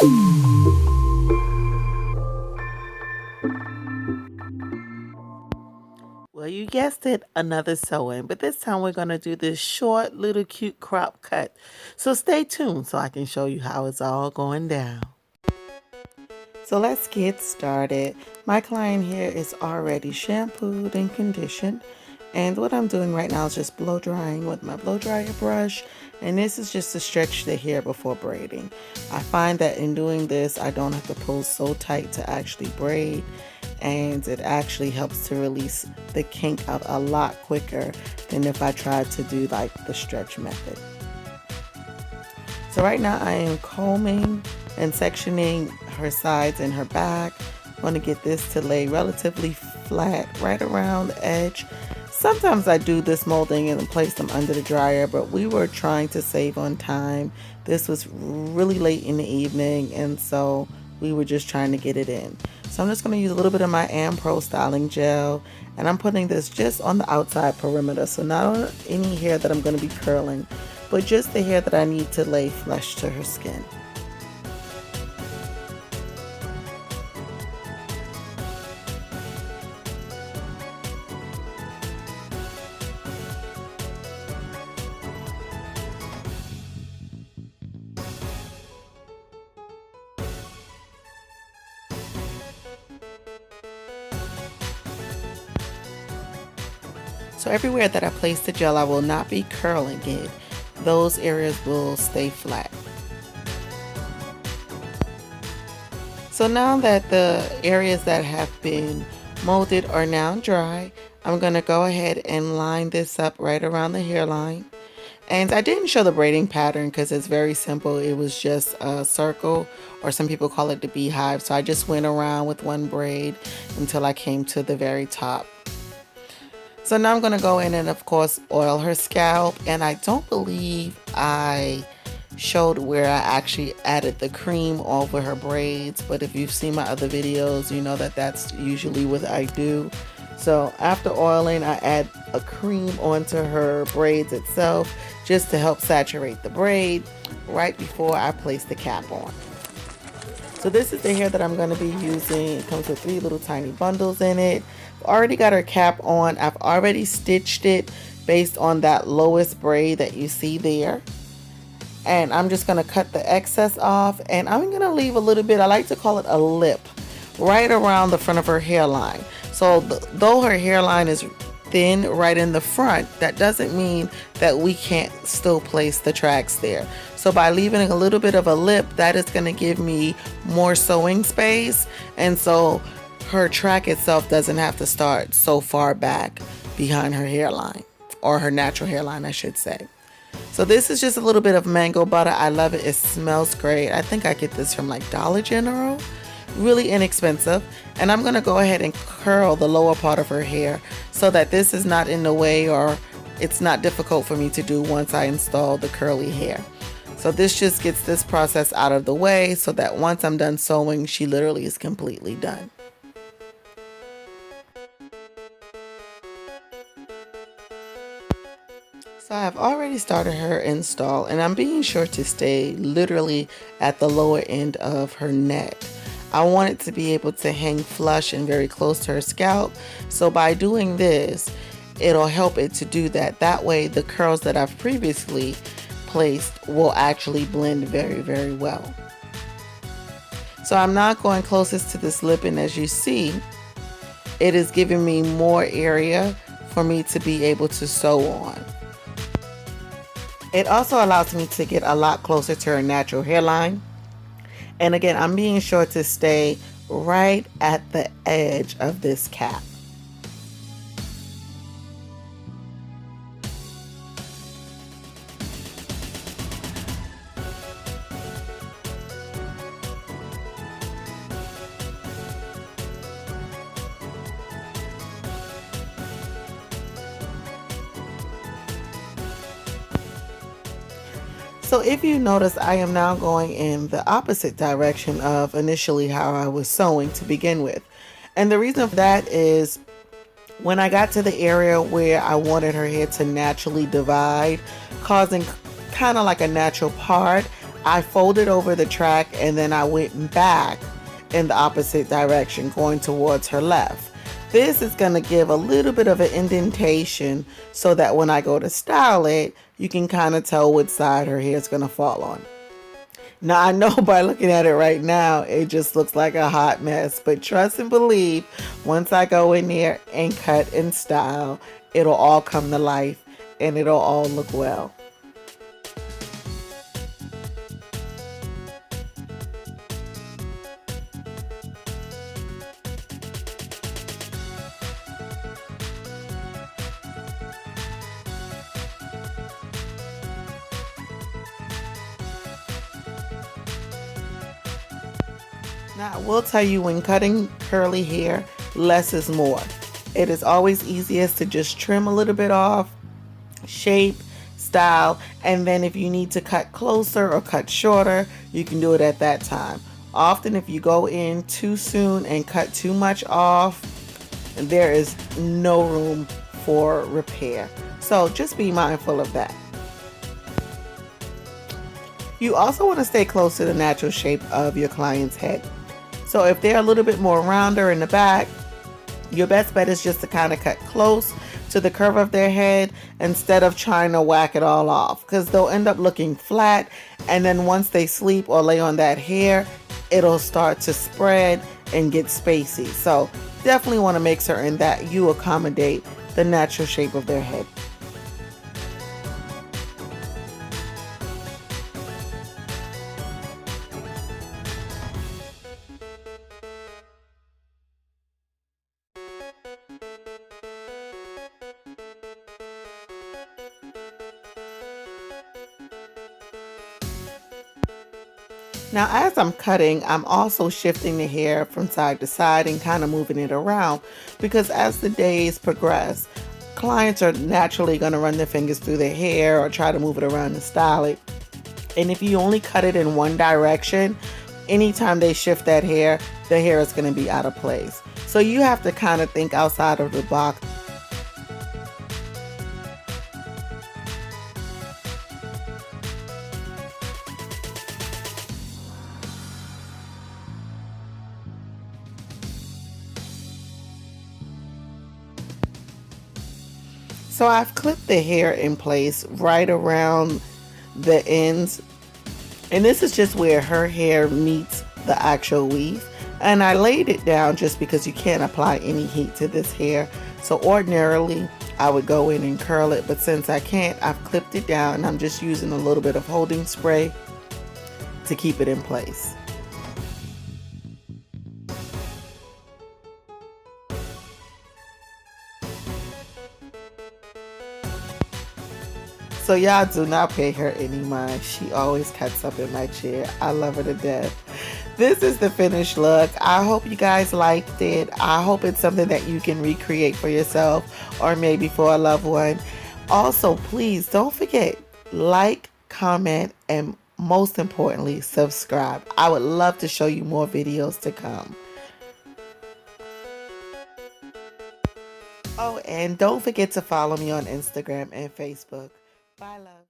Well, you guessed it, another sewing, but this time we're going to do this short little cute crop cut. So stay tuned so I can show you how it's all going down. So let's get started. My client here is already shampooed and conditioned. And what I'm doing right now is just blow drying with my blow dryer brush. And this is just to stretch the hair before braiding. I find that in doing this, I don't have to pull so tight to actually braid. And it actually helps to release the kink out a lot quicker than if I tried to do like the stretch method. So right now I am combing and sectioning her sides and her back. I want to get this to lay relatively flat right around the edge. Sometimes I do this molding and place them under the dryer, but we were trying to save on time. This was really late in the evening, and so we were just trying to get it in. So I'm just going to use a little bit of my Pro styling gel, and I'm putting this just on the outside perimeter. So not on any hair that I'm going to be curling, but just the hair that I need to lay flush to her skin. So everywhere that I place the gel, I will not be curling it. Those areas will stay flat. So now that the areas that have been molded are now dry, I'm going to go ahead and line this up right around the hairline. And I didn't show the braiding pattern because it's very simple. It was just a circle, or some people call it the beehive. So I just went around with one braid until I came to the very top. So now I'm going to go in and of course oil her scalp, and I don't believe I showed where I actually added the cream over her braids, but if you've seen my other videos, you know that that's usually what I do. So after oiling, I add a cream onto her braids itself just to help saturate the braid right before I place the cap on. So this is the hair that I'm going to be using. It comes with 3 little tiny bundles in it. I've already got her cap on. I've already stitched it based on that lowest braid that you see there. And I'm just going to cut the excess off, and I'm going to leave a little bit, I like to call it a lip, right around the front of her hairline. So though her hairline is thin right in the front, that doesn't mean that we can't still place the tracks there. So by leaving a little bit of a lip, that is going to give me more sewing space, and so her track itself doesn't have to start so far back behind her hairline, or her natural hairline I should say. So this is just a little bit of mango butter. I love it. It smells great. I think I get this from like Dollar General. Really inexpensive. And I'm going to go ahead and curl the lower part of her hair so that this is not in the way, or it's not difficult for me to do once I install the curly hair. So this just gets this process out of the way so that once I'm done sewing, she literally is completely done. So I've already started her install, and I'm being sure to stay literally at the lower end of her neck. I want it to be able to hang flush and very close to her scalp. So by doing this, it'll help it to do that. That way the curls that I've previously placed will actually blend very, very well. So I'm not going closest to this lip, and as you see, it is giving me more area for me to be able to sew on. It also allows me to get a lot closer to her natural hairline. And again, I'm being sure to stay right at the edge of this cap. So if you notice, I am now going in the opposite direction of initially how I was sewing to begin with. And the reason for that is when I got to the area where I wanted her hair to naturally divide, causing kind of like a natural part, I folded over the track and then I went back in the opposite direction, going towards her left. This is going to give a little bit of an indentation so that when I go to style it, you can kind of tell which side her hair is going to fall on. Now, I know by looking at it right now, it just looks like a hot mess, but trust and believe, once I go in there and cut and style, it'll all come to life and it'll all look well. Now, I will tell you, when cutting curly hair, less is more. It is always easiest to just trim a little bit off, shape, style, and then if you need to cut closer or cut shorter, you can do it at that time. Often if you go in too soon and cut too much off, there is no room for repair. So just be mindful of that. You also want to stay close to the natural shape of your client's head. So if they're a little bit more rounder in the back, your best bet is just to kind of cut close to the curve of their head instead of trying to whack it all off, because they'll end up looking flat, and then once they sleep or lay on that hair, it'll start to spread and get spacey. So definitely want to make certain that you accommodate the natural shape of their head. Now, as I'm cutting, I'm also shifting the hair from side to side and kind of moving it around, because as the days progress, clients are naturally going to run their fingers through their hair or try to move it around and style it. And if you only cut it in one direction, anytime they shift that hair, the hair is going to be out of place. So you have to kind of think outside of the box. So I've clipped the hair in place right around the ends. And this is just where her hair meets the actual weave. And I laid it down just because you can't apply any heat to this hair. So ordinarily I would go in and curl it, but since I can't, I've clipped it down and I'm just using a little bit of holding spray to keep it in place. So y'all do not pay her any mind. She always cuts up in my chair. I love her to death. This is the finished look. I hope you guys liked it. I hope it's something that you can recreate for yourself or maybe for a loved one. Also, please don't forget, like, comment, and most importantly, subscribe. I would love to show you more videos to come. Oh, and don't forget to follow me on Instagram and Facebook. Bye, love.